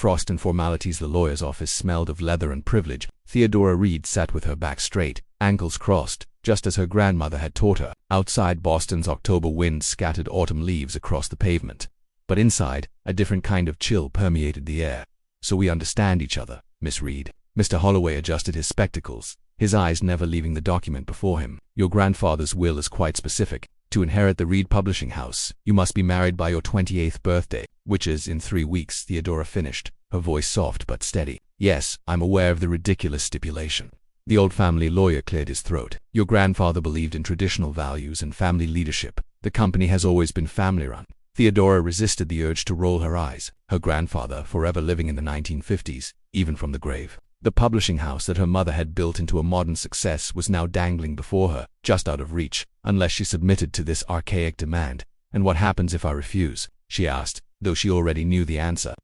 frost and formalities. The lawyer's office smelled of leather and privilege. Theodora Reed sat with her back straight, ankles crossed, just as her grandmother had taught her. Outside, Boston's October wind scattered autumn leaves across the pavement. But inside, a different kind of chill permeated the air. "So we understand each other, Miss Reed." Mr. Holloway adjusted his spectacles, his eyes never leaving the document before him. "Your grandfather's will is quite specific. To inherit the Reed Publishing House, you must be married by your 28th birthday, which is in 3 weeks," Theodora finished, her voice soft but steady. "Yes, I'm aware of the ridiculous stipulation." The old family lawyer cleared his throat. "Your grandfather believed in traditional values and family leadership. The company has always been family-run." Theodora resisted the urge to roll her eyes. Her grandfather, forever living in the 1950s, even from the grave. The publishing house that her mother had built into a modern success was now dangling before her, just out of reach, unless she submitted to this archaic demand. "And what happens if I refuse?" she asked, though she already knew the answer.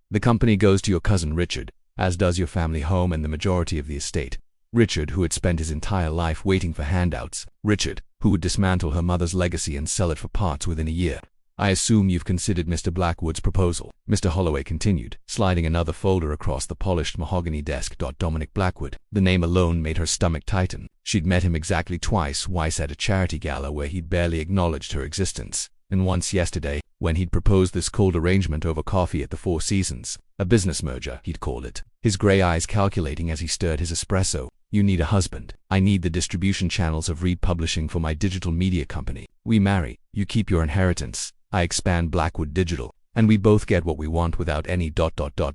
"The company goes to your cousin Richard, as does your family home and the majority of the estate." Richard, who had spent his entire life waiting for handouts. Richard, who would dismantle her mother's legacy and sell it for parts within a year. "I assume you've considered Mr. Blackwood's proposal," Mr. Holloway continued, sliding another folder across the polished mahogany desk. Dominic Blackwood. The name alone made her stomach tighten. She'd met him exactly twice at a charity gala where he'd barely acknowledged her existence, and once yesterday, when he'd proposed this cold arrangement over coffee at the Four Seasons. A business merger, he'd called it, his gray eyes calculating as he stirred his espresso. "You need a husband. I need the distribution channels of Reed Publishing for my digital media company. We marry, you keep your inheritance. I expand Blackwood Digital, and we both get what we want without any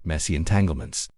messy entanglements."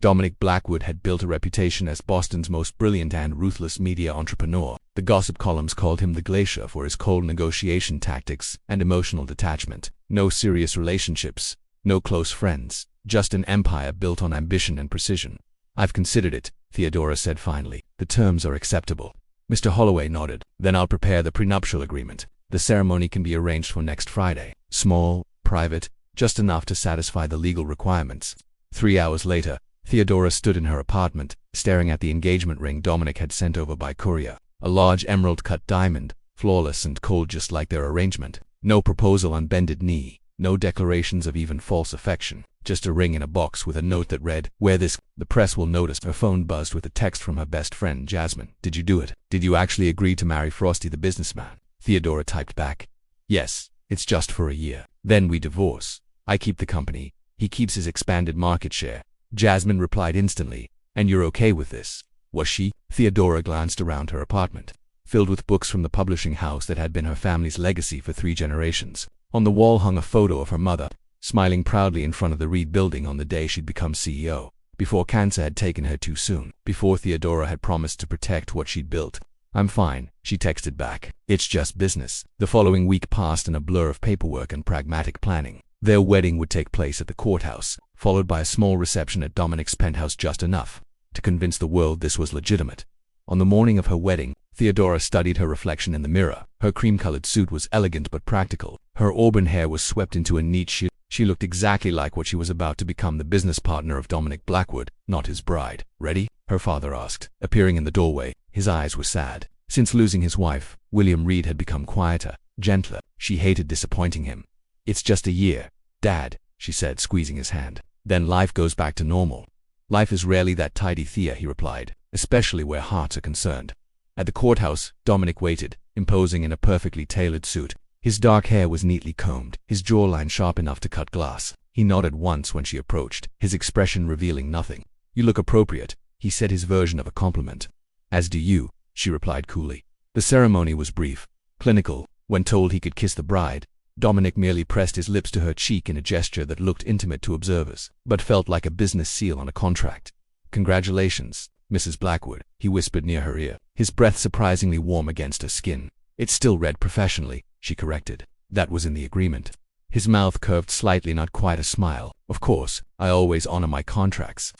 Dominic Blackwood had built a reputation as Boston's most brilliant and ruthless media entrepreneur. The gossip columns called him the Glacier for his cold negotiation tactics and emotional detachment. No serious relationships, no close friends, just an empire built on ambition and precision. "I've considered it," Theodora said finally. "The terms are acceptable." Mr. Holloway nodded. "Then I'll prepare the prenuptial agreement. The ceremony can be arranged for next Friday. Small, private, just enough to satisfy the legal requirements." 3 hours later, Theodora stood in her apartment, staring at the engagement ring Dominic had sent over by courier. A large emerald-cut diamond, flawless and cold just like their arrangement. No proposal on bended knee, no declarations of even false affection. Just a ring in a box with a note that read, "Wear this. The press will notice." Her phone buzzed with a text from her best friend, Jasmine. "Did you do it? Did you actually agree to marry Frosty the businessman?" Theodora typed back, "Yes, it's just for a year. Then we divorce. I keep the company. He keeps his expanded market share." Jasmine replied instantly, "And you're okay with this?" Was she? Theodora glanced around her apartment, filled with books from the publishing house that had been her family's legacy for 3 generations. On the wall hung a photo of her mother, smiling proudly in front of the Reed building on the day she'd become CEO, before cancer had taken her too soon, before Theodora had promised to protect what she'd built. "I'm fine," she texted back. "It's just business." The following week passed in a blur of paperwork and pragmatic planning. Their wedding would take place at the courthouse, followed by a small reception at Dominic's penthouse, just enough to convince the world this was legitimate. On the morning of her wedding, Theodora studied her reflection in the mirror. Her cream-colored suit was elegant but practical. Her auburn hair was swept into a neat sheet. She looked exactly like what she was about to become, the business partner of Dominic Blackwood, not his bride. "Ready?" her father asked, appearing in the doorway. His eyes were sad. Since losing his wife, William Reed had become quieter, gentler. She hated disappointing him. "It's just a year, Dad," she said, squeezing his hand. "Then life goes back to normal." "Life is rarely that tidy, Thea," he replied, "especially where hearts are concerned." At the courthouse, Dominic waited, imposing in a perfectly tailored suit. His dark hair was neatly combed, his jawline sharp enough to cut glass. He nodded once when she approached, his expression revealing nothing. "You look appropriate," he said, his version of a compliment. "As do you," she replied coolly. The ceremony was brief, clinical. When told he could kiss the bride, Dominic merely pressed his lips to her cheek in a gesture that looked intimate to observers, but felt like a business seal on a contract. "Congratulations, Mrs. Blackwood," he whispered near her ear, his breath surprisingly warm against her skin. "It's still read professionally," she corrected. "That was in the agreement." His mouth curved slightly, not quite a smile. "Of course, I always honor my contracts."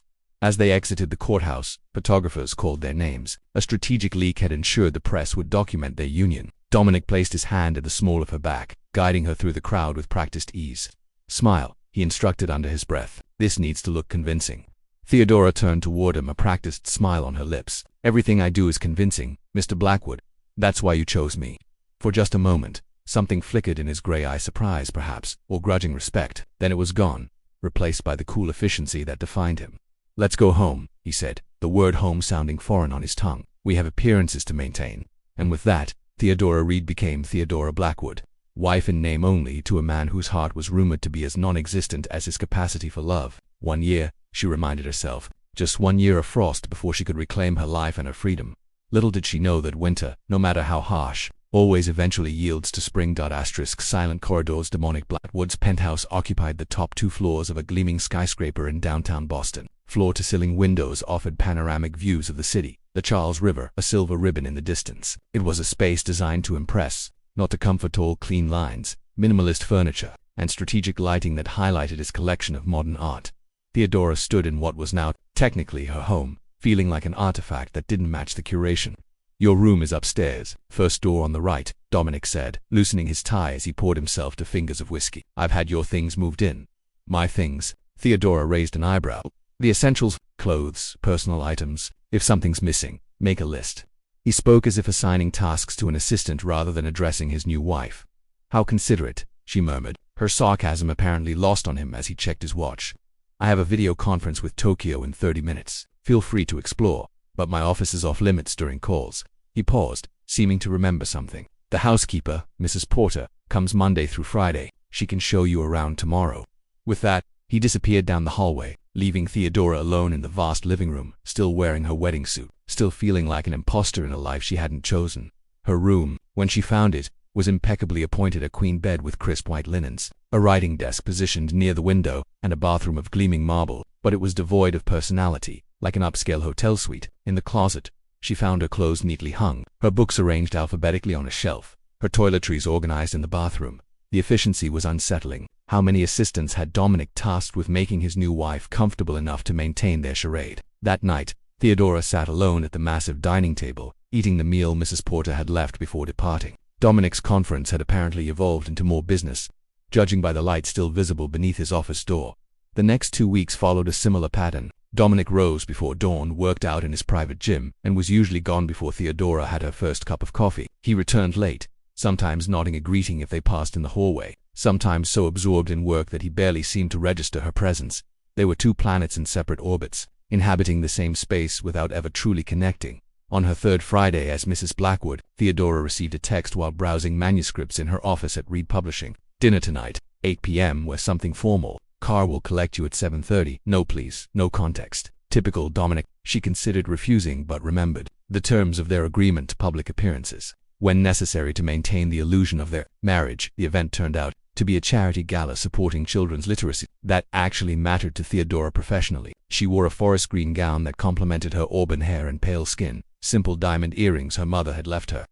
As they exited the courthouse, photographers called their names. A strategic leak had ensured the press would document their union. Dominic placed his hand at the small of her back, guiding her through the crowd with practiced ease. "Smile," he instructed under his breath. "This needs to look convincing." Theodora turned toward him, a practiced smile on her lips. "Everything I do is convincing, Mr. Blackwood. That's why you chose me." For just a moment, something flickered in his gray eye, surprise perhaps, or grudging respect. Then it was gone. replaced by the cool efficiency that defined him. "Let's go home," he said, the word home sounding foreign on his tongue. "We have appearances to maintain." And with that, Theodora Reed became Theodora Blackwood, wife in name only to a man whose heart was rumored to be as non-existent as his capacity for love. 1 year, she reminded herself, just 1 year of frost before she could reclaim her life and her freedom. Little did she know that winter, no matter how harsh, always eventually yields to spring. Silent corridors. Demonic Blackwood's penthouse occupied the top 2 floors of a gleaming skyscraper in downtown Boston. Floor-to-ceiling windows offered panoramic views of the city, the Charles River, a silver ribbon in the distance. It was a space designed to impress, not to comfort. Tall, clean lines, minimalist furniture, and strategic lighting that highlighted its collection of modern art. Theodora stood in what was now technically her home, feeling like an artifact that didn't match the curation. "Your room is upstairs, first door on the right," Dominic said, loosening his tie as he poured himself 2 fingers of whiskey. "I've had your things moved in." "My things?" Theodora raised an eyebrow. "The essentials, clothes, personal items. If something's missing, make a list." He spoke as if assigning tasks to an assistant rather than addressing his new wife. "How considerate," she murmured, her sarcasm apparently lost on him as he checked his watch. "I have a video conference with Tokyo in 30 minutes. Feel free to explore, but my office is off limits during calls." He paused, seeming to remember something. "The housekeeper, Mrs. Porter, comes Monday through Friday. She can show you around tomorrow." With that, he disappeared down the hallway, leaving Theodora alone in the vast living room, still wearing her wedding suit, still feeling like an imposter in a life she hadn't chosen. Her room, when she found it, was impeccably appointed: a queen bed with crisp white linens, a writing desk positioned near the window, and a bathroom of gleaming marble, but it was devoid of personality, like an upscale hotel suite. In the closet, she found her clothes neatly hung, her books arranged alphabetically on a shelf, her toiletries organized in the bathroom. The efficiency was unsettling. How many assistants had Dominic tasked with making his new wife comfortable enough to maintain their charade? That night, Theodora sat alone at the massive dining table, eating the meal Mrs. Porter had left before departing. Dominic's conference had apparently evolved into more business, judging by the light still visible beneath his office door. The next 2 weeks followed a similar pattern. Dominic rose before dawn, worked out in his private gym, and was usually gone before Theodora had her first cup of coffee. He returned late, sometimes nodding a greeting if they passed in the hallway, sometimes so absorbed in work that he barely seemed to register her presence. They were 2 planets in separate orbits, inhabiting the same space without ever truly connecting. On her 3rd Friday as Mrs. Blackwood, Theodora received a text while browsing manuscripts in her office at Reed Publishing. "Dinner tonight, 8 p.m. Wear something formal. Car will collect you at 7:30. No please, no context." Typical Dominic. She considered refusing but remembered the terms of their agreement: public appearances, when necessary to maintain the illusion of their marriage. The event turned out to be a charity gala supporting children's literacy. That actually mattered to Theodora professionally. She wore a forest green gown that complemented her auburn hair and pale skin, simple diamond earrings her mother had left her.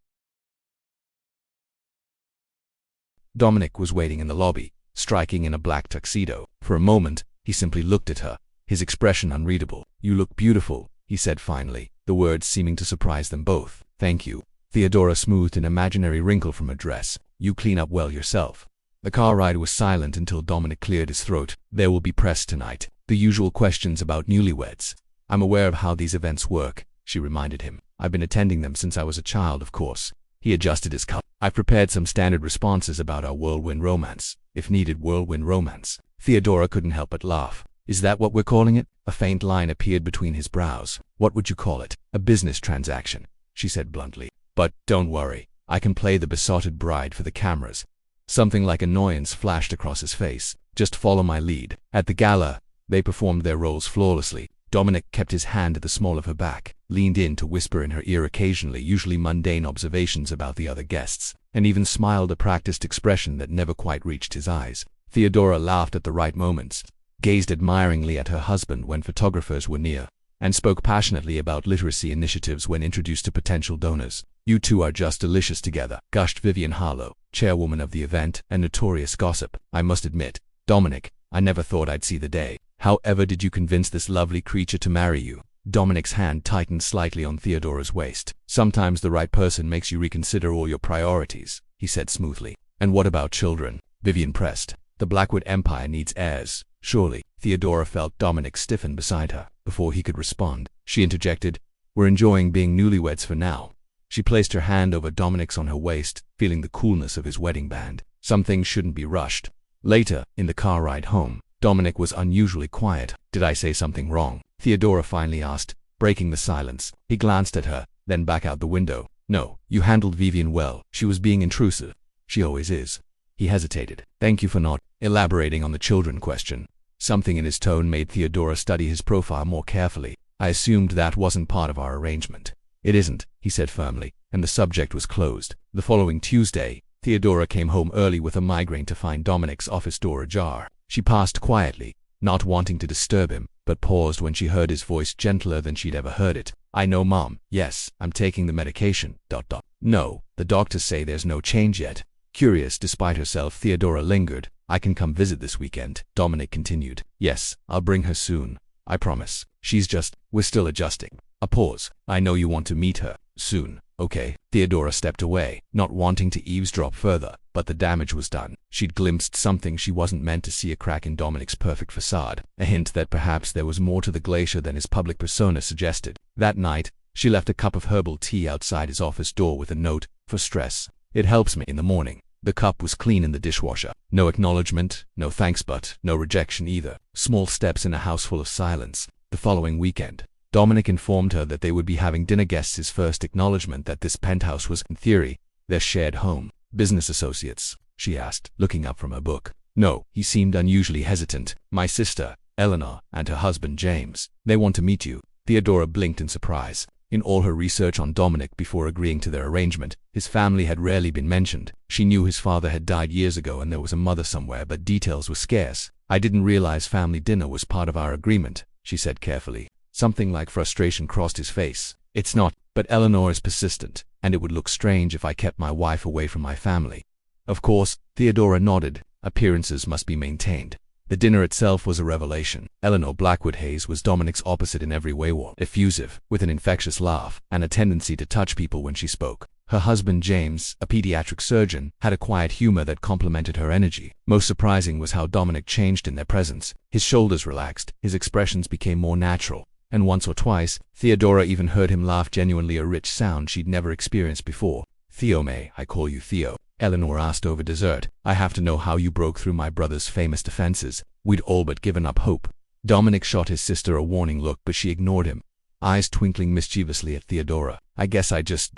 Dominic was waiting in the lobby, striking in a black tuxedo. For a moment, he simply looked at her, his expression unreadable. "You look beautiful," he said finally, the words seeming to surprise them both. "Thank you." Theodora smoothed an imaginary wrinkle from her dress. "You clean up well yourself." The car ride was silent until Dominic cleared his throat. "There will be press tonight. The usual questions about newlyweds." "I'm aware of how these events work," she reminded him. "I've been attending them since I was a child, of course." He adjusted his cup. "I've prepared some standard responses about our whirlwind romance, if needed. Whirlwind romance." Theodora couldn't help but laugh. "Is that what we're calling it?" A faint line appeared between his brows. "What would you call it?" "A business transaction," she said bluntly. "But don't worry, I can play the besotted bride for the cameras." Something like annoyance flashed across his face. "Just follow my lead." At the gala, they performed their roles flawlessly. Dominic kept his hand at the small of her back, leaned in to whisper in her ear occasionally, usually mundane observations about the other guests, and even smiled a practiced expression that never quite reached his eyes. Theodora laughed at the right moments, gazed admiringly at her husband when photographers were near, and spoke passionately about literacy initiatives when introduced to potential donors. "You two are just delicious together," gushed Vivian Harlow, chairwoman of the event and notorious gossip. "I must admit, Dominic, I never thought I'd see the day. However did you convince this lovely creature to marry you?" Dominic's hand tightened slightly on Theodora's waist. "Sometimes the right person makes you reconsider all your priorities," he said smoothly. "And what about children?" Vivian pressed. "The Blackwood Empire needs heirs, surely." Theodora felt Dominic stiffen beside her. Before he could respond, she interjected, "We're enjoying being newlyweds for now." She placed her hand over Dominic's on her waist, feeling the coolness of his wedding band. Some things shouldn't be rushed. Later, in the car ride home, Dominic was unusually quiet. Did I say something wrong? Theodora finally asked, breaking the silence. He glanced at her, then back out the window. No, you handled Vivian well. She was being intrusive. She always is. He hesitated. Thank you for not elaborating on the children question. Something in his tone made Theodora study his profile more carefully. I assumed that wasn't part of our arrangement. It isn't, he said firmly, and the subject was closed. The following Tuesday, Theodora came home early with a migraine to find Dominic's office door ajar. She passed quietly, not wanting to disturb him, but paused when she heard his voice gentler than she'd ever heard it. I know, Mom. Yes, I'm taking the medication. No, the doctors say there's no change yet. Curious despite herself, Theodora lingered. I can come visit this weekend, Dominic continued. Yes, I'll bring her soon. I promise. We're still adjusting. A pause. I know you want to meet her. Soon. Okay. Theodora stepped away, not wanting to eavesdrop further, but the damage was done. She'd glimpsed something she wasn't meant to see, a crack in Dominic's perfect facade, a hint that perhaps there was more to the glacier than his public persona suggested. That night, she left a cup of herbal tea outside his office door with a note, for stress. It helps me in the morning. The cup was clean in the dishwasher. No acknowledgement, no thanks, but no rejection either. Small steps in a house full of silence. The following weekend, Dominic informed her that they would be having dinner guests. His first acknowledgement that this penthouse was, in theory, their shared home. Business associates? She asked, looking up from her book. No, he seemed unusually hesitant. My sister, Eleanor, and her husband James. They want to meet you. Theodora blinked in surprise. In all her research on Dominic before agreeing to their arrangement, his family had rarely been mentioned. She knew his father had died years ago and there was a mother somewhere, but details were scarce. I didn't realize family dinner was part of our agreement, she said carefully. Something like frustration crossed his face. It's not, but Eleanor is persistent, and it would look strange if I kept my wife away from my family. Of course, Theodora nodded. Appearances must be maintained. The dinner itself was a revelation. Eleanor Blackwood-Hayes was Dominic's opposite in every way, warm, effusive, with an infectious laugh, and a tendency to touch people when she spoke. Her husband James, a pediatric surgeon, had a quiet humor that complemented her energy. Most surprising was how Dominic changed in their presence. His shoulders relaxed, his expressions became more natural, and once or twice, Theodora even heard him laugh genuinely, a rich sound she'd never experienced before. Theo, may I call you Theo? Eleanor asked over dessert. I have to know how you broke through my brother's famous defenses. We'd all but given up hope. Dominic shot his sister a warning look, but she ignored him, eyes twinkling mischievously at Theodora. I guess I just ...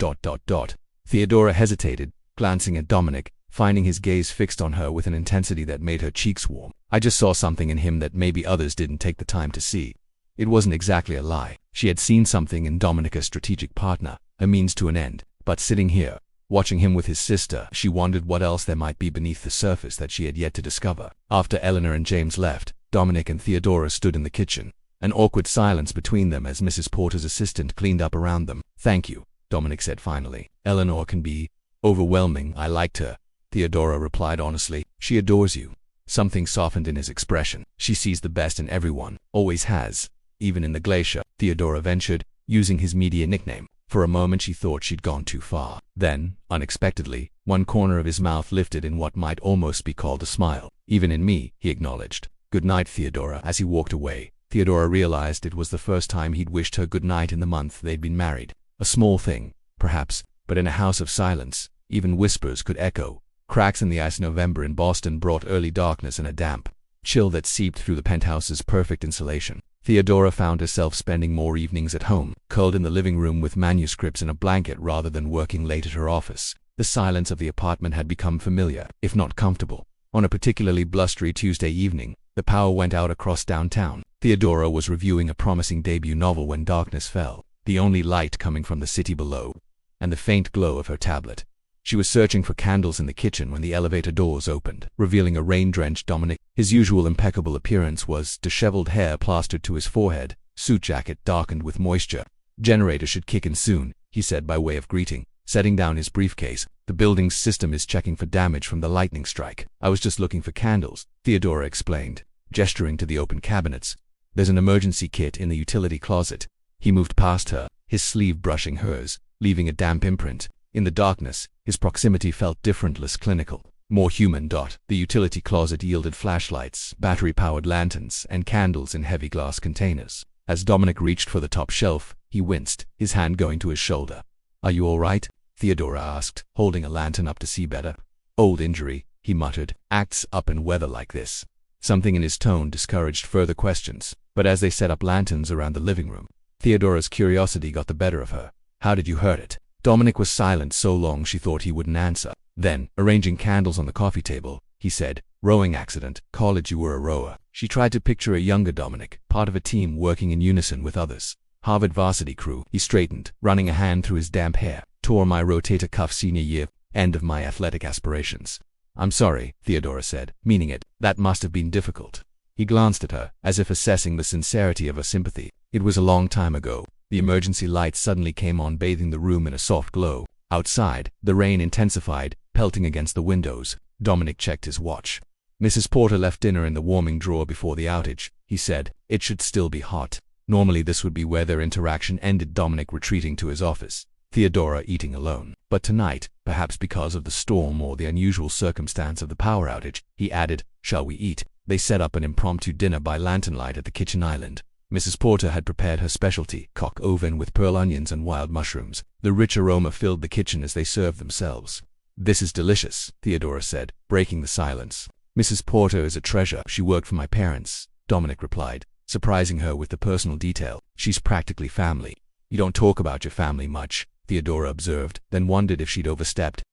Theodora hesitated, glancing at Dominic, finding his gaze fixed on her with an intensity that made her cheeks warm. I just saw something in him that maybe others didn't take the time to see. It wasn't exactly a lie. She had seen something in Dominic, a strategic partner, a means to an end. But sitting here, watching him with his sister, she wondered what else there might be beneath the surface that she had yet to discover. After Eleanor and James left, Dominic and Theodora stood in the kitchen, an awkward silence between them as Mrs. Porter's assistant cleaned up around them. Thank you, Dominic said finally. Eleanor can be overwhelming. I liked her, Theodora replied honestly. She adores you. Something softened in his expression. She sees the best in everyone, always has, even in the glacier, Theodora ventured, using his media nickname. For a moment she thought she'd gone too far. Then, unexpectedly, one corner of his mouth lifted in what might almost be called a smile. Even in me, he acknowledged. Good night, Theodora. As he walked away, Theodora realized it was the first time he'd wished her good night in the month they'd been married. A small thing, perhaps, but in a house of silence, even whispers could echo. Cracks in the ice. November in Boston brought early darkness and a damp chill that seeped through the penthouse's perfect insulation. Theodora found herself spending more evenings at home, curled in the living room with manuscripts in a blanket rather than working late at her office. The silence of the apartment had become familiar, if not comfortable. On a particularly blustery Tuesday evening, the power went out across downtown. Theodora was reviewing a promising debut novel when darkness fell, the only light coming from the city below, and the faint glow of her tablet. She was searching for candles in the kitchen when the elevator doors opened, revealing a rain-drenched Dominic. His usual impeccable appearance was disheveled hair plastered to his forehead, suit jacket darkened with moisture. Generator should kick in soon, he said by way of greeting, setting down his briefcase. The building's system is checking for damage from the lightning strike. I was just looking for candles, Theodora explained, gesturing to the open cabinets. There's an emergency kit in the utility closet. He moved past her, his sleeve brushing hers, leaving a damp imprint. In the darkness, his proximity felt different, less clinical, more human. The utility closet yielded flashlights, battery-powered lanterns, and candles in heavy glass containers. As Dominic reached for the top shelf, he winced, his hand going to his shoulder. Are you all right? Theodora asked, holding a lantern up to see better. Old injury, he muttered. Acts up in weather like this. Something in his tone discouraged further questions, but as they set up lanterns around the living room, Theodora's curiosity got the better of her. How did you hurt it? Dominic was silent so long she thought he wouldn't answer. Then, arranging candles on the coffee table, he said, rowing accident. College, you were a rower. She tried to picture a younger Dominic, part of a team working in unison with others. Harvard varsity crew. He straightened, running a hand through his damp hair. Tore my rotator cuff senior year. End of my athletic aspirations. I'm sorry, Theodora said, meaning it. That must have been difficult. He glanced at her, as if assessing the sincerity of her sympathy. It was a long time ago. The emergency lights suddenly came on, bathing the room in a soft glow. Outside, the rain intensified, pelting against the windows. Dominic checked his watch. Mrs. Porter left dinner in the warming drawer before the outage. He said, it should still be hot. Normally this would be where their interaction ended, Dominic retreating to his office, Theodora eating alone. But tonight, perhaps because of the storm or the unusual circumstance of the power outage, he added, shall we eat? They set up an impromptu dinner by lantern light at the kitchen island. Mrs. Porter had prepared her specialty, cock oven with pearl onions and wild mushrooms. The rich aroma filled the kitchen as they served themselves. This is delicious, Theodora said, breaking the silence. Mrs. Porter is a treasure. She worked for my parents, Dominic replied, surprising her with the personal detail. She's practically family. You don't talk about your family much, Theodora observed, then wondered if she'd overstepped.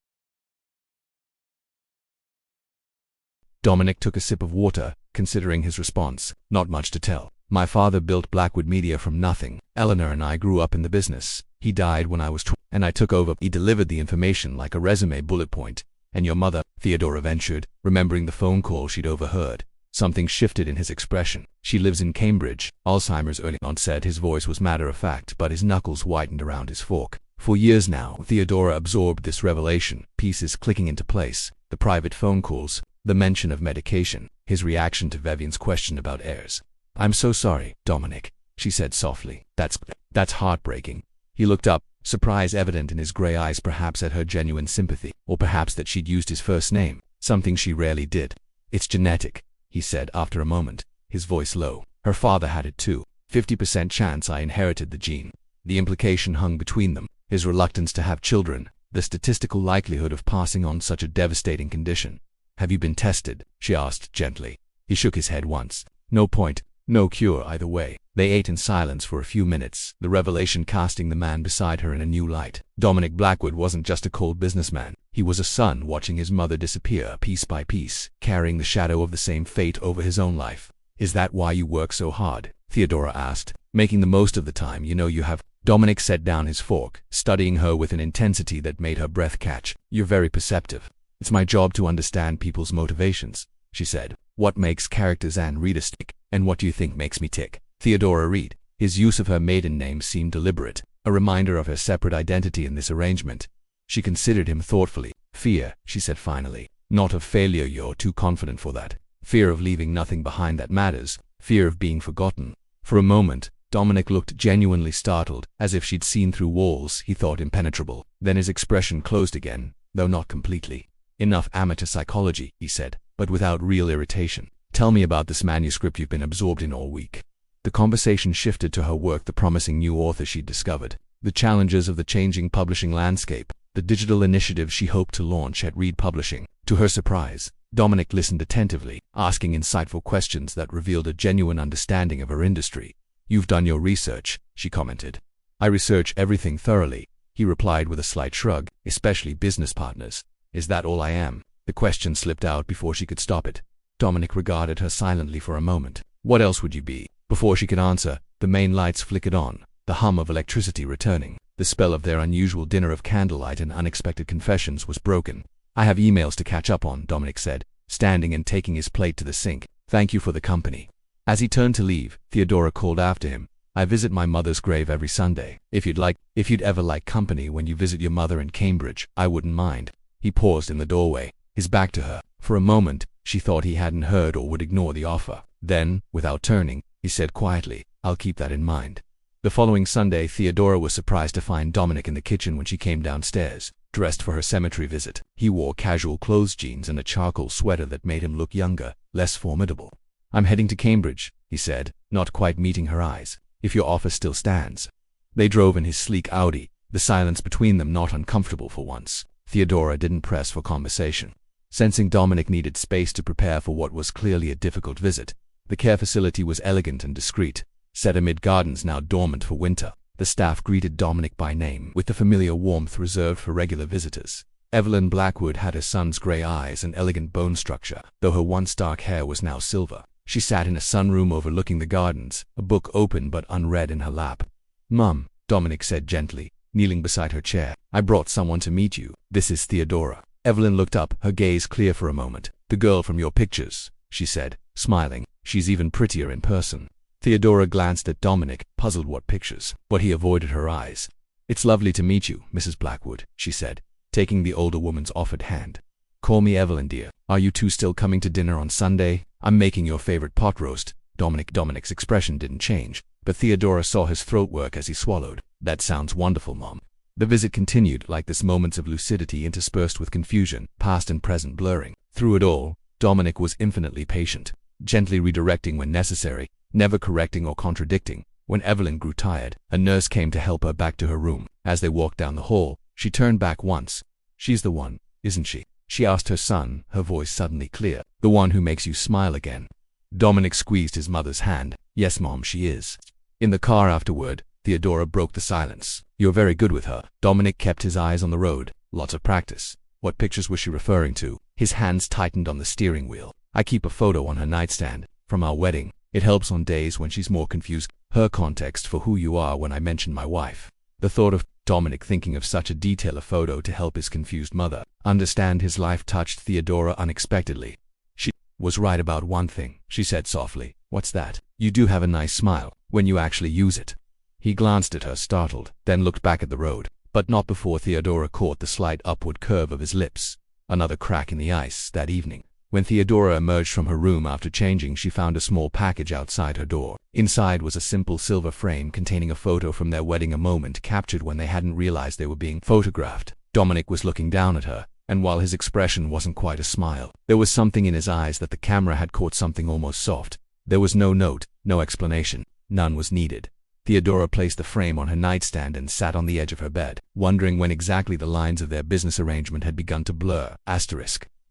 Dominic took a sip of water, considering his response. Not much to tell. My father built Blackwood Media from nothing. Eleanor and I grew up in the business. He died when I was 12, and I took over. He delivered the information like a resume bullet point. And your mother, Theodora ventured, remembering the phone call she'd overheard. Something shifted in his expression. She lives in Cambridge. Alzheimer's early onset. His voice was matter-of-fact, but his knuckles whitened around his fork. For years now, Theodora absorbed this revelation, pieces clicking into place. The private phone calls, the mention of medication, his reaction to Vivian's question about heirs. I'm so sorry, Dominic, she said softly. That's heartbreaking. He looked up, surprise evident in his gray eyes, perhaps at her genuine sympathy, or perhaps that she'd used his first name, something she rarely did. It's genetic, he said after a moment, his voice low. Her father had it too. 50% chance I inherited the gene. The implication hung between them, his reluctance to have children, the statistical likelihood of passing on such a devastating condition. Have you been tested? She asked gently. He shook his head once. No point. No cure either way. They ate in silence for a few minutes, the revelation casting the man beside her in a new light. Dominic Blackwood wasn't just a cold businessman. He was a son watching his mother disappear piece by piece, carrying the shadow of the same fate over his own life. Is that why you work so hard? Theodora asked, making the most of the time you have. Dominic set down his fork, studying her with an intensity that made her breath catch. You're very perceptive. It's my job to understand people's motivations, she said. What makes characters and readers tick? And what do you think makes me tick? Theodora Reed. His use of her maiden name seemed deliberate, a reminder of her separate identity in this arrangement. She considered him thoughtfully. Fear, she said finally. Not of failure, you're too confident for that. Fear of leaving nothing behind that matters. Fear of being forgotten. For a moment, Dominic looked genuinely startled, as if she'd seen through walls he thought impenetrable. Then his expression closed again, though not completely. Enough amateur psychology, he said, but without real irritation. Tell me about this manuscript you've been absorbed in all week. The conversation shifted to her work, the promising new author she'd discovered, the challenges of the changing publishing landscape, the digital initiative she hoped to launch at Reed Publishing. To her surprise, Dominic listened attentively, asking insightful questions that revealed a genuine understanding of her industry. You've done your research, she commented. I research everything thoroughly, he replied with a slight shrug, especially business partners. Is that all I am? The question slipped out before she could stop it. Dominic regarded her silently for a moment. What else would you be? Before she could answer, the main lights flickered on, the hum of electricity returning. The spell of their unusual dinner of candlelight and unexpected confessions was broken. I have emails to catch up on, Dominic said, standing and taking his plate to the sink. Thank you for the company. As he turned to leave, Theodora called after him. I visit my mother's grave every Sunday. If you'd ever like company when you visit your mother in Cambridge, I wouldn't mind. He paused in the doorway, his back to her. For a moment, she thought he hadn't heard or would ignore the offer. Then, without turning, he said quietly, I'll keep that in mind. The following Sunday, Theodora was surprised to find Dominic in the kitchen when she came downstairs, dressed for her cemetery visit. He wore casual clothes, jeans, and a charcoal sweater that made him look younger, less formidable. I'm heading to Cambridge, he said, not quite meeting her eyes. If your offer still stands. They drove in his sleek Audi, the silence between them not uncomfortable for once. Theodora didn't press for conversation. Sensing Dominic needed space to prepare for what was clearly a difficult visit, the care facility was elegant and discreet, set amid gardens now dormant for winter. The staff greeted Dominic by name with the familiar warmth reserved for regular visitors. Evelyn Blackwood had her son's gray eyes and elegant bone structure, though her once dark hair was now silver. She sat in a sunroom overlooking the gardens, a book open but unread in her lap. "Mum," Dominic said gently, kneeling beside her chair, "I brought someone to meet you. This is Theodora." Evelyn looked up, her gaze clear for a moment. "The girl from your pictures," she said, smiling. "She's even prettier in person." Theodora glanced at Dominic, puzzled what pictures, but he avoided her eyes. "It's lovely to meet you, Mrs. Blackwood," she said, taking the older woman's offered hand. "Call me Evelyn, dear. Are you two still coming to dinner on Sunday? I'm making your favorite pot roast." Dominic's expression didn't change, but Theodora saw his throat work as he swallowed. "That sounds wonderful, Mom." The visit continued, like this, moments of lucidity interspersed with confusion, past and present blurring. Through it all, Dominic was infinitely patient, gently redirecting when necessary, never correcting or contradicting. When Evelyn grew tired, a nurse came to help her back to her room. As they walked down the hall, she turned back once. "She's the one, isn't she?" she asked her son, her voice suddenly clear. "The one who makes you smile again." Dominic squeezed his mother's hand. "Yes, Mom, she is." In the car afterward, Theodora broke the silence. "You're very good with her." Dominic kept his eyes on the road. "Lots of practice." What pictures was she referring to? His hands tightened on the steering wheel. "I keep a photo on her nightstand, from our wedding. It helps on days when she's more confused." Her context for who you are when I mentioned my wife. The thought of Dominic thinking of such a detail, a photo to help his confused mother understand his life, touched Theodora unexpectedly. "She was right about one thing," she said softly. "What's that?" "You do have a nice smile, when you actually use it." He glanced at her, startled, then looked back at the road, but not before Theodora caught the slight upward curve of his lips. Another crack in the ice. That evening, when Theodora emerged from her room after changing, she found a small package outside her door. Inside was a simple silver frame containing a photo from their wedding, a moment captured when they hadn't realized they were being photographed. Dominic was looking down at her, and while his expression wasn't quite a smile, there was something in his eyes that the camera had caught, something almost soft. There was no note, no explanation. None was needed. Theodora placed the frame on her nightstand and sat on the edge of her bed, wondering when exactly the lines of their business arrangement had begun to blur.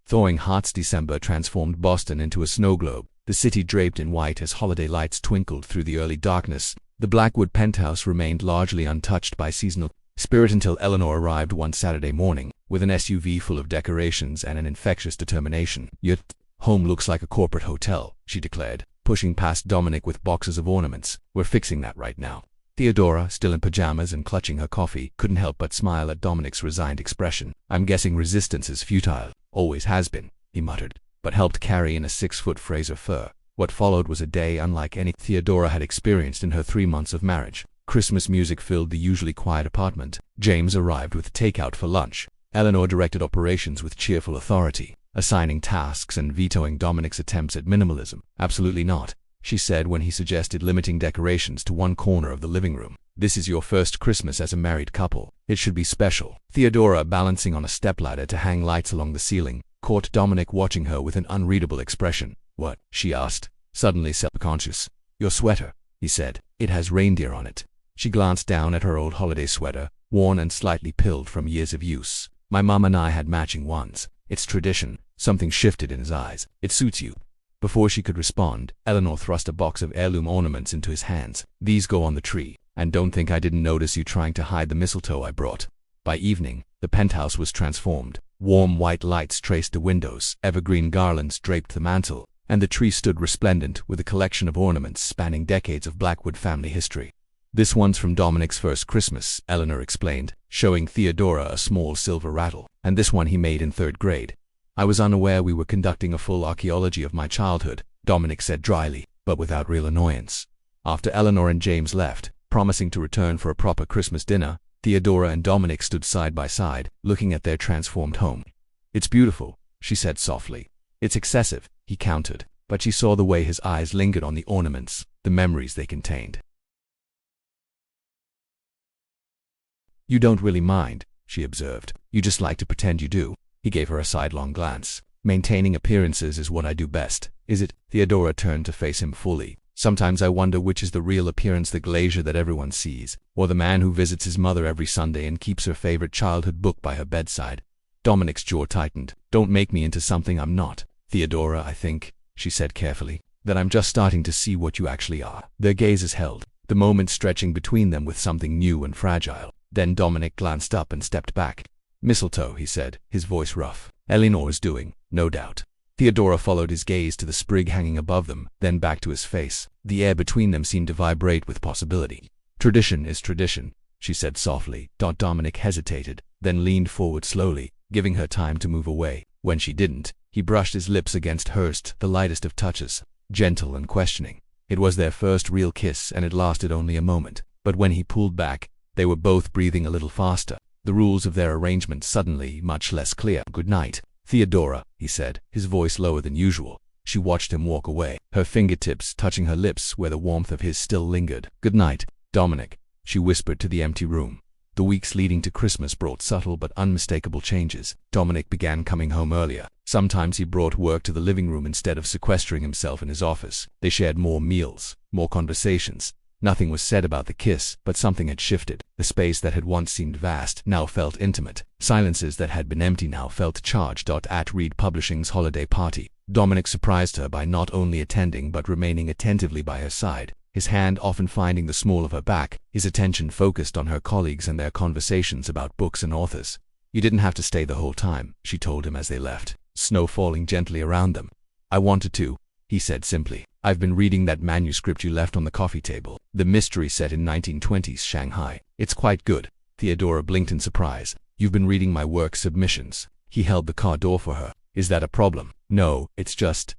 Thawing hearts. December transformed Boston into a snow globe, the city draped in white as holiday lights twinkled through the early darkness. The Blackwood penthouse remained largely untouched by seasonal spirit until Eleanor arrived one Saturday morning, with an SUV full of decorations and an infectious determination. "Your home looks like a corporate hotel," she declared, pushing past Dominic with boxes of ornaments. "We're fixing that right now." Theodora, still in pajamas and clutching her coffee, couldn't help but smile at Dominic's resigned expression. "I'm guessing resistance is futile." "Always has been," he muttered, but helped carry in a 6-foot Fraser fur. What followed was a day unlike any Theodora had experienced in her 3 months of marriage. Christmas music filled the usually quiet apartment. James arrived with takeout for lunch. Eleanor directed operations with cheerful authority, assigning tasks and vetoing Dominic's attempts at minimalism. "Absolutely not," she said when he suggested limiting decorations to one corner of the living room. "This is your first Christmas as a married couple. It should be special." Theodora, balancing on a stepladder to hang lights along the ceiling, caught Dominic watching her with an unreadable expression. "What?" she asked, suddenly self-conscious. "Your sweater," he said. "It has reindeer on it." She glanced down at her old holiday sweater, worn and slightly pilled from years of use. "My mom and I had matching ones. It's tradition." Something shifted in his eyes. "It suits you." Before she could respond, Eleanor thrust a box of heirloom ornaments into his hands. "These go on the tree. And don't think I didn't notice you trying to hide the mistletoe I brought." By evening, the penthouse was transformed. Warm white lights traced the windows, evergreen garlands draped the mantel, and the tree stood resplendent with a collection of ornaments spanning decades of Blackwood family history. "This one's from Dominic's first Christmas," Eleanor explained, showing Theodora a small silver rattle. "And this one he made in 3rd grade. I was unaware we were conducting a full archaeology of my childhood," Dominic said dryly, but without real annoyance. After Eleanor and James left, promising to return for a proper Christmas dinner, Theodora and Dominic stood side by side, looking at their transformed home. "It's beautiful," she said softly. "It's excessive," he countered, but she saw the way his eyes lingered on the ornaments, the memories they contained. "You don't really mind," she observed. "You just like to pretend you do." He gave her a sidelong glance. "Maintaining appearances is what I do best, is it?" Theodora turned to face him fully. "Sometimes I wonder which is the real appearance, the glazier that everyone sees, or the man who visits his mother every Sunday and keeps her favorite childhood book by her bedside." Dominic's jaw tightened. Don't make me into something I'm not. Theodora, I think, she said carefully, that I'm just starting to see what you actually are. Their gazes held, the moment stretching between them with something new and fragile. Then Dominic glanced up and stepped back. Mistletoe, he said, his voice rough. Eleanor's doing, no doubt. Theodora followed his gaze to the sprig hanging above them, then back to his face. The air between them seemed to vibrate with possibility. Tradition is tradition, she said softly. Dominic hesitated, then leaned forward slowly, giving her time to move away. When she didn't, he brushed his lips against hers, the lightest of touches, gentle and questioning. It was their first real kiss, and it lasted only a moment. But when he pulled back, they were both breathing a little faster, the rules of their arrangement suddenly much less clear. Good night, Theodora, he said, his voice lower than usual. She watched him walk away, her fingertips touching her lips where the warmth of his still lingered. Good night, Dominic, she whispered to the empty room. The weeks leading to Christmas brought subtle but unmistakable changes. Dominic began coming home earlier. Sometimes he brought work to the living room instead of sequestering himself in his office. They shared more meals, more conversations. Nothing was said about the kiss, but something had shifted. The space that had once seemed vast now felt intimate. Silences that had been empty now felt charged. At Reed Publishing's holiday party, Dominic surprised her by not only attending but remaining attentively by her side, his hand often finding the small of her back, his attention focused on her colleagues and their conversations about books and authors. You didn't have to stay the whole time, she told him as they left, snow falling gently around them. I wanted to, he said simply. I've been reading that manuscript you left on the coffee table, the mystery set in 1920s Shanghai. It's quite good. Theodora blinked in surprise. You've been reading my work submissions. He held the car door for her. Is that a problem? No, it's just ...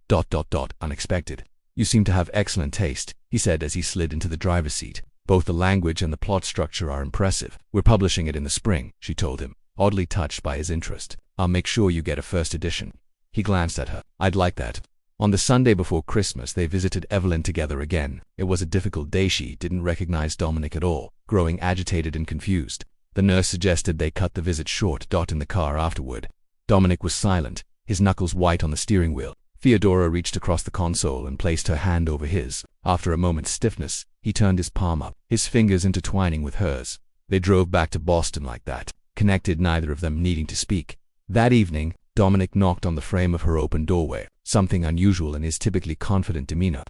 unexpected. You seem to have excellent taste, he said as he slid into the driver's seat. Both the language and the plot structure are impressive. We're publishing it in the spring, she told him, oddly touched by his interest. I'll make sure you get a first edition. He glanced at her. I'd like that. On the Sunday before Christmas, they visited Evelyn together again. It was a difficult day. She didn't recognize Dominic at all, growing agitated and confused. The nurse suggested they cut the visit short. In the car afterward, Dominic was silent, his knuckles white on the steering wheel. Theodora reached across the console and placed her hand over his. After a moment's stiffness, he turned his palm up, his fingers intertwining with hers. They drove back to Boston like that, connected, neither of them needing to speak. That evening, Dominic knocked on the frame of her open doorway, something unusual in his typically confident demeanor.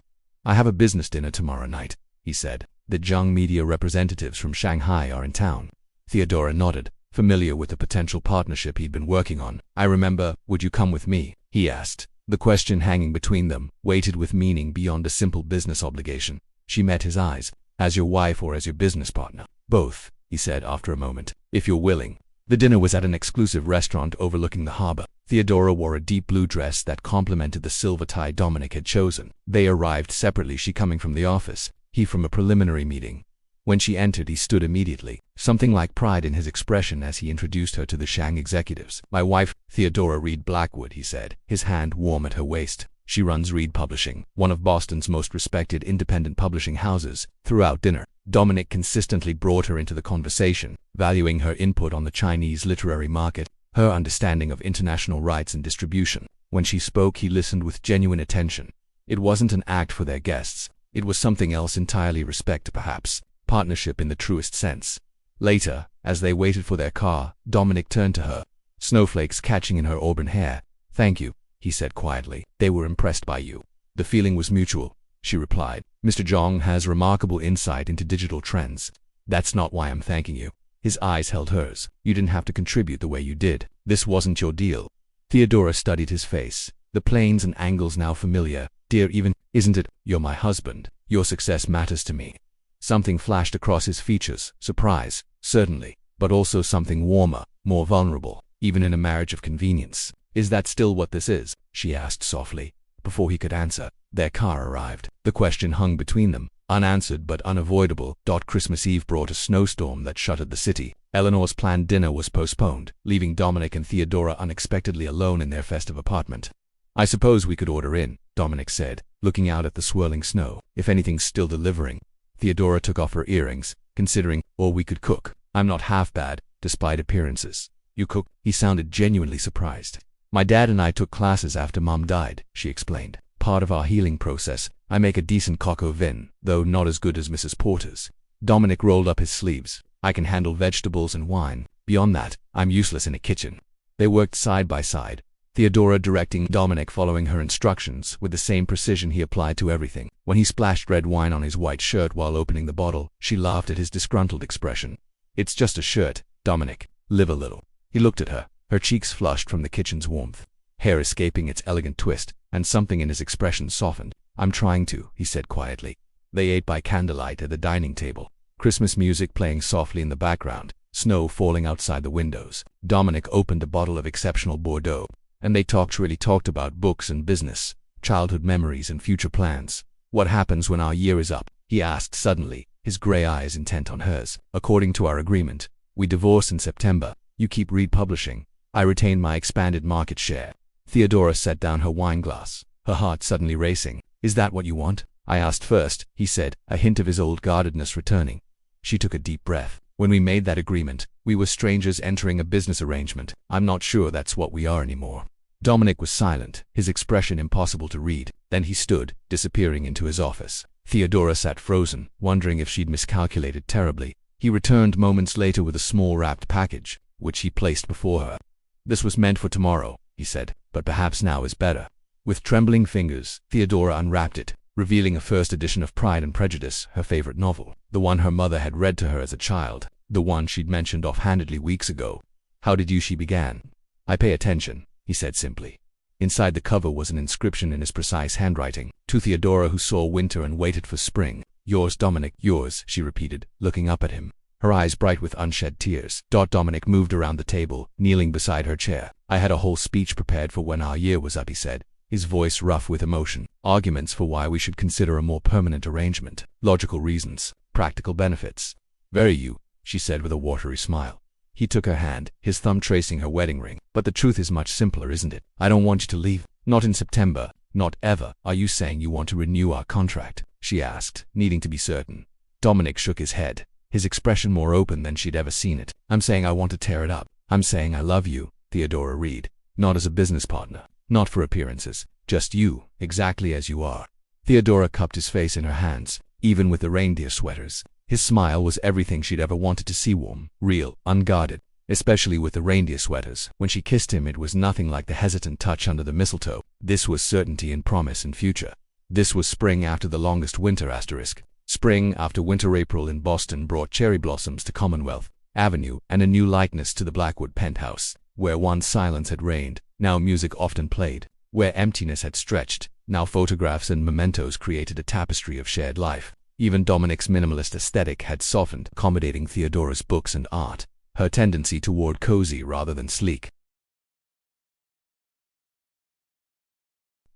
I have a business dinner tomorrow night, he said. The young media representatives from Shanghai are in town. Theodora nodded, familiar with the potential partnership he'd been working on. I remember, would you come with me? He asked. The question hanging between them, weighted with meaning beyond a simple business obligation. She met his eyes. As your wife or as your business partner? Both, he said after a moment. If you're willing. The dinner was at an exclusive restaurant overlooking the harbor. Theodora wore a deep blue dress that complemented the silver tie Dominic had chosen. They arrived separately, she coming from the office, he from a preliminary meeting. When she entered, he stood immediately, something like pride in his expression as he introduced her to the Shang executives. My wife, Theodora Reed Blackwood, he said, his hand warm at her waist. She runs Reed Publishing, one of Boston's most respected independent publishing houses. Throughout dinner, Dominic consistently brought her into the conversation, valuing her input on the Chinese literary market, her understanding of international rights and distribution. When she spoke, he listened with genuine attention. It wasn't an act for their guests. It was something else entirely, respect perhaps, partnership in the truest sense. Later, as they waited for their car, Dominic turned to her, snowflakes catching in her auburn hair. Thank you, he said quietly. They were impressed by you. The feeling was mutual, she replied. Mr. Zhang has remarkable insight into digital trends. That's not why I'm thanking you. His eyes held hers. You didn't have to contribute the way you did. This wasn't your deal. Theodora studied his face, the planes and angles now familiar. Dear, even, isn't it? You're my husband. Your success matters to me. Something flashed across his features, surprise, certainly, but also something warmer, more vulnerable, even in a marriage of convenience. Is that still what this is? She asked softly. Before he could answer, their car arrived. The question hung between them, unanswered but unavoidable. Christmas Eve brought a snowstorm that shuttered the city. Eleanor's planned dinner was postponed, leaving Dominic and Theodora unexpectedly alone in their festive apartment. I suppose we could order in, Dominic said, looking out at the swirling snow. If anything's still delivering. Theodora took off her earrings, considering, or we could cook. I'm not half bad, despite appearances. You cook? He sounded genuinely surprised. My dad and I took classes after Mom died, she explained. Part of our healing process. I make a decent coq au vin, though not as good as Mrs. Porter's. Dominic rolled up his sleeves. I can handle vegetables and wine. Beyond that, I'm useless in a kitchen. They worked side by side, Theodora directing Dominic, following her instructions with the same precision he applied to everything. When he splashed red wine on his white shirt while opening the bottle, she laughed at his disgruntled expression. "It's just a shirt, Dominic. Live a little." He looked at her, her cheeks flushed from the kitchen's warmth, hair escaping its elegant twist, and something in his expression softened. "I'm trying to," he said quietly. They ate by candlelight at the dining table, Christmas music playing softly in the background, snow falling outside the windows. Dominic opened a bottle of exceptional Bordeaux, and they really talked about books and business, childhood memories and future plans. "What happens when our year is up?" he asked suddenly, his gray eyes intent on hers. "According to our agreement, we divorce in September. You keep Reed Publishing. I retain my expanded market share." Theodora set down her wine glass, her heart suddenly racing. "Is that what you want?" "I asked first," he said, a hint of his old guardedness returning. She took a deep breath. "When we made that agreement, we were strangers entering a business arrangement. I'm not sure that's what we are anymore." Dominic was silent, his expression impossible to read. Then he stood, disappearing into his office. Theodora sat frozen, wondering if she'd miscalculated terribly. He returned moments later with a small wrapped package, which he placed before her. "This was meant for tomorrow," he said, "but perhaps now is better." With trembling fingers, Theodora unwrapped it, revealing a first edition of Pride and Prejudice, her favorite novel, the one her mother had read to her as a child, the one she'd mentioned offhandedly weeks ago. "How did you?" she began. "I pay attention," he said simply. Inside the cover was an inscription in his precise handwriting, to Theodora who saw winter and waited for spring. "Yours, Dominic." "Yours," she repeated, looking up at him, her eyes bright with unshed tears. Dominic moved around the table, kneeling beside her chair. "I had a whole speech prepared for when our year was up," he said, his voice rough with emotion. "Arguments for why we should consider a more permanent arrangement, logical reasons, practical benefits." "Very you," she said with a watery smile. He took her hand, his thumb tracing her wedding ring. "But the truth is much simpler, isn't it? I don't want you to leave. Not in September. Not ever." "Are you saying you want to renew our contract?" she asked, needing to be certain. Dominic shook his head, his expression more open than she'd ever seen it. "I'm saying I want to tear it up. I'm saying I love you, Theodora Reed. Not as a business partner. Not for appearances. Just you, exactly as you are." Theodora cupped his face in her hands, even with the reindeer sweaters. His smile was everything she'd ever wanted to see, warm, real, unguarded, especially with the reindeer sweaters. When she kissed him, it was nothing like the hesitant touch under the mistletoe. This was certainty and promise and future. This was spring after the longest winter asterisk. Spring after winter. April in Boston brought cherry blossoms to Commonwealth Avenue and a new lightness to the Blackwood penthouse, where once silence had reigned, now music often played, where emptiness had stretched, now photographs and mementos created a tapestry of shared life. Even Dominic's minimalist aesthetic had softened, accommodating Theodora's books and art, her tendency toward cozy rather than sleek.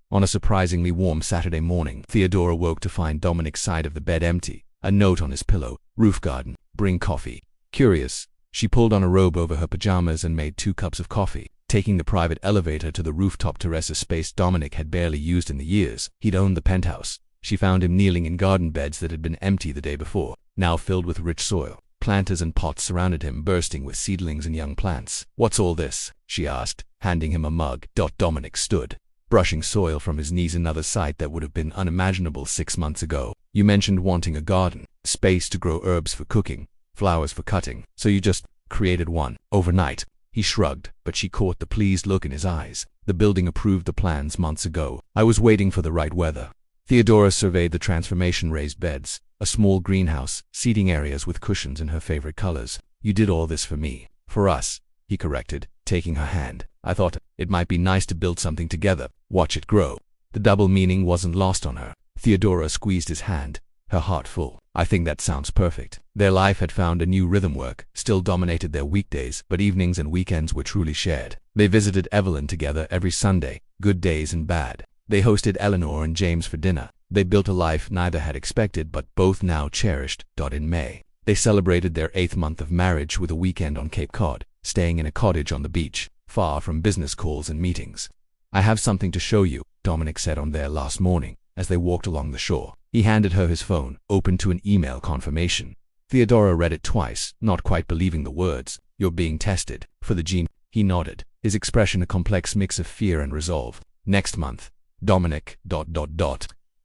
On a surprisingly warm Saturday morning, Theodora woke to find Dominic's side of the bed empty, a note on his pillow, "Roof garden, bring coffee." Curious, she pulled on a robe over her pajamas and made 2 cups of coffee, taking the private elevator to the rooftop terrace, a space Dominic had barely used in the years he'd owned the penthouse. She found him kneeling in garden beds that had been empty the day before, now filled with rich soil. Planters and pots surrounded him, bursting with seedlings and young plants. "What's all this?" she asked, handing him a mug. Dominic stood, brushing soil from his knees, another sight that would have been unimaginable 6 months ago. "You mentioned wanting a garden, space to grow herbs for cooking, flowers for cutting, so you just created one overnight." He shrugged, but she caught the pleased look in his eyes. "The building approved the plans months ago. I was waiting for the right weather." Theodora surveyed the transformation raised beds, a small greenhouse, seating areas with cushions in her favorite colors. "You did all this for me." "For us," he corrected, taking her hand. "I thought it might be nice to build something together, watch it grow." The double meaning wasn't lost on her. Theodora squeezed his hand, her heart full. "I think that sounds perfect." Their life had found a new rhythm. Work still dominated their weekdays, but evenings and weekends were truly shared. They visited Evelyn together every Sunday, good days and bad. They hosted Eleanor and James for dinner. They built a life neither had expected but both now cherished. In May, they celebrated their 8th month of marriage with a weekend on Cape Cod, staying in a cottage on the beach, far from business calls and meetings. "I have something to show you," Dominic said on their last morning, as they walked along the shore. He handed her his phone, open to an email confirmation. Theodora read it twice, not quite believing the words. "You're being tested for the gene." He nodded, his expression a complex mix of fear and resolve. "Next month, Dominic, ..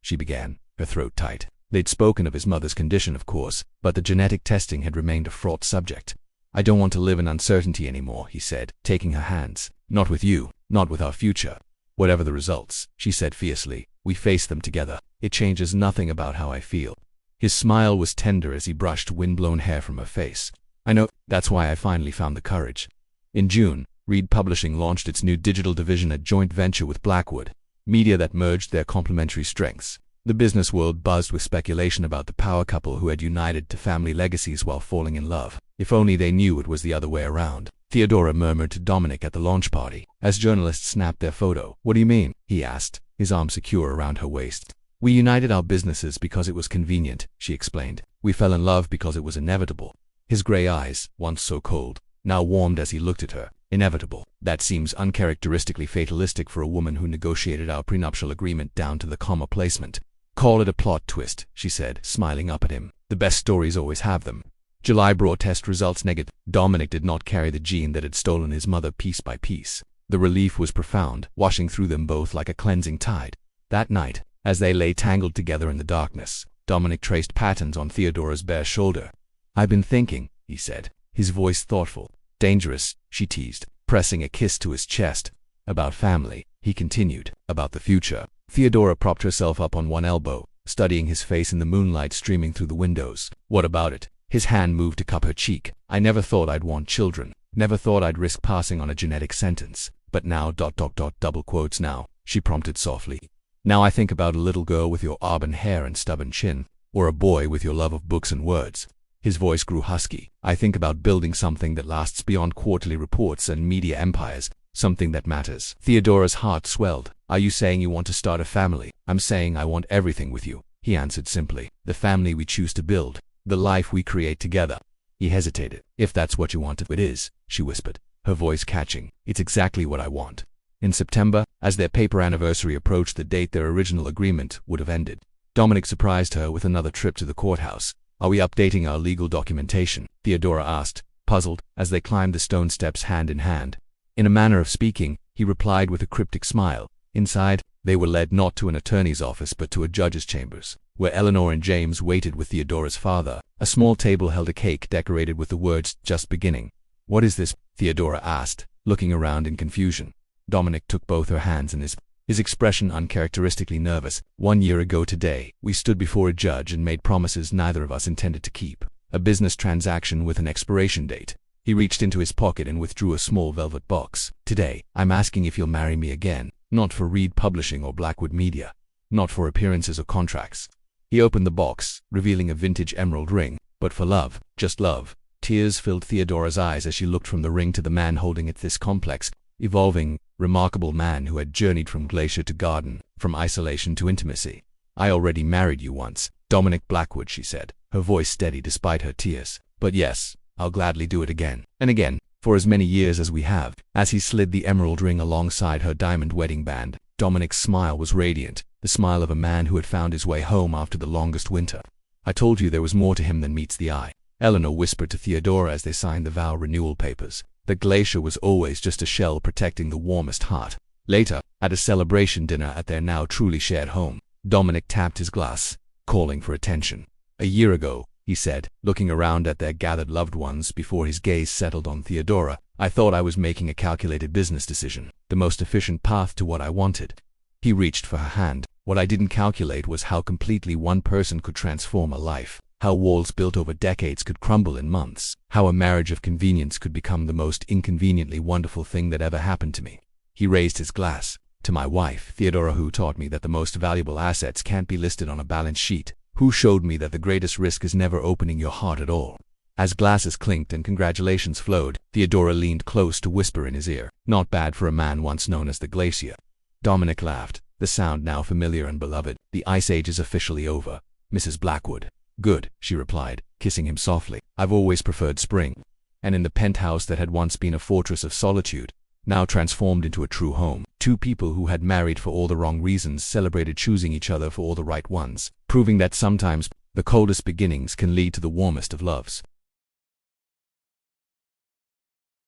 she began, her throat tight. They'd spoken of his mother's condition, of course, but the genetic testing had remained a fraught subject. I don't want to live in uncertainty anymore, he said, taking her hands. Not with you, not with our future. Whatever the results, she said fiercely, we face them together. It changes nothing about how I feel. His smile was tender as he brushed windblown hair from her face. I know, that's why I finally found the courage. In June, Reed Publishing launched its new digital division, a joint venture with Blackwood Media that merged their complementary strengths. The business world buzzed with speculation about the power couple who had united to family legacies while falling in love. If only they knew it was the other way around, Theodora murmured to Dominic at the launch party, as journalists snapped their photo. What do you mean? He asked, his arm secure around her waist. We united our businesses because it was convenient, she explained. We fell in love because it was inevitable. His gray eyes, once so cold, now warmed as he looked at her. Inevitable. That seems uncharacteristically fatalistic for a woman who negotiated our prenuptial agreement down to the comma placement. Call it a plot twist, she said, smiling up at him. The best stories always have them. July brought test results negative. Dominic did not carry the gene that had stolen his mother piece by piece. The relief was profound, washing through them both like a cleansing tide. That night, as they lay tangled together in the darkness, Dominic traced patterns on Theodora's bare shoulder. I've been thinking, he said, his voice thoughtful. Dangerous, she teased, pressing a kiss to his chest. About family, he continued, about the future. Theodora propped herself up on one elbow, studying his face in the moonlight streaming through the windows. What about it? His hand moved to cup her cheek. I never thought I'd want children. Never thought I'd risk passing on a genetic sentence. But now ... double quotes now, she prompted softly. Now I think about a little girl with your auburn hair and stubborn chin, or a boy with your love of books and words. His voice grew husky. I think about building something that lasts beyond quarterly reports and media empires, something that matters. Theodora's heart swelled. Are you saying you want to start a family? I'm saying I want everything with you, he answered simply. The family we choose to build, the life we create together. He hesitated. If that's what you want, it is, she whispered, her voice catching. It's exactly what I want. In September, as their paper anniversary approached the date their original agreement would have ended, Dominic surprised her with another trip to the courthouse. Are we updating our legal documentation? Theodora asked, puzzled, as they climbed the stone steps hand in hand. In a manner of speaking, he replied with a cryptic smile. Inside, they were led not to an attorney's office but to a judge's chambers, where Eleanor and James waited with Theodora's father. A small table held a cake decorated with the words, just beginning. What is this? Theodora asked, looking around in confusion. Dominic took both her hands in his expression uncharacteristically nervous. 1 year ago today, we stood before a judge and made promises neither of us intended to keep. A business transaction with an expiration date. He reached into his pocket and withdrew a small velvet box. Today, I'm asking if you'll marry me again. Not for Reed Publishing or Blackwood Media. Not for appearances or contracts. He opened the box, revealing a vintage emerald ring. But for love, just love. Tears filled Theodora's eyes as she looked from the ring to the man holding it, this complex, evolving, remarkable man who had journeyed from glacier to garden, from isolation to intimacy. I already married you once, Dominic Blackwood, she said, her voice steady despite her tears. But yes, I'll gladly do it again, and again, for as many years as we have. As he slid the emerald ring alongside her diamond wedding band, Dominic's smile was radiant, the smile of a man who had found his way home after the longest winter. I told you there was more to him than meets the eye, Eleanor whispered to Theodora as they signed the vow renewal papers. The glacier was always just a shell protecting the warmest heart. Later, at a celebration dinner at their now truly shared home, Dominic tapped his glass, calling for attention. A year ago, he said, looking around at their gathered loved ones before his gaze settled on Theodora, I thought I was making a calculated business decision, the most efficient path to what I wanted. He reached for her hand. What I didn't calculate was how completely one person could transform a life. How walls built over decades could crumble in months. How a marriage of convenience could become the most inconveniently wonderful thing that ever happened to me. He raised his glass. To my wife, Theodora, who taught me that the most valuable assets can't be listed on a balance sheet. Who showed me that the greatest risk is never opening your heart at all. As glasses clinked and congratulations flowed, Theodora leaned close to whisper in his ear. Not bad for a man once known as the Glacier. Dominic laughed, the sound now familiar and beloved. The ice age is officially over, Mrs. Blackwood. Good, she replied, kissing him softly. I've always preferred spring. And in the penthouse that had once been a fortress of solitude, now transformed into a true home, two people who had married for all the wrong reasons celebrated choosing each other for all the right ones, proving that sometimes the coldest beginnings can lead to the warmest of loves.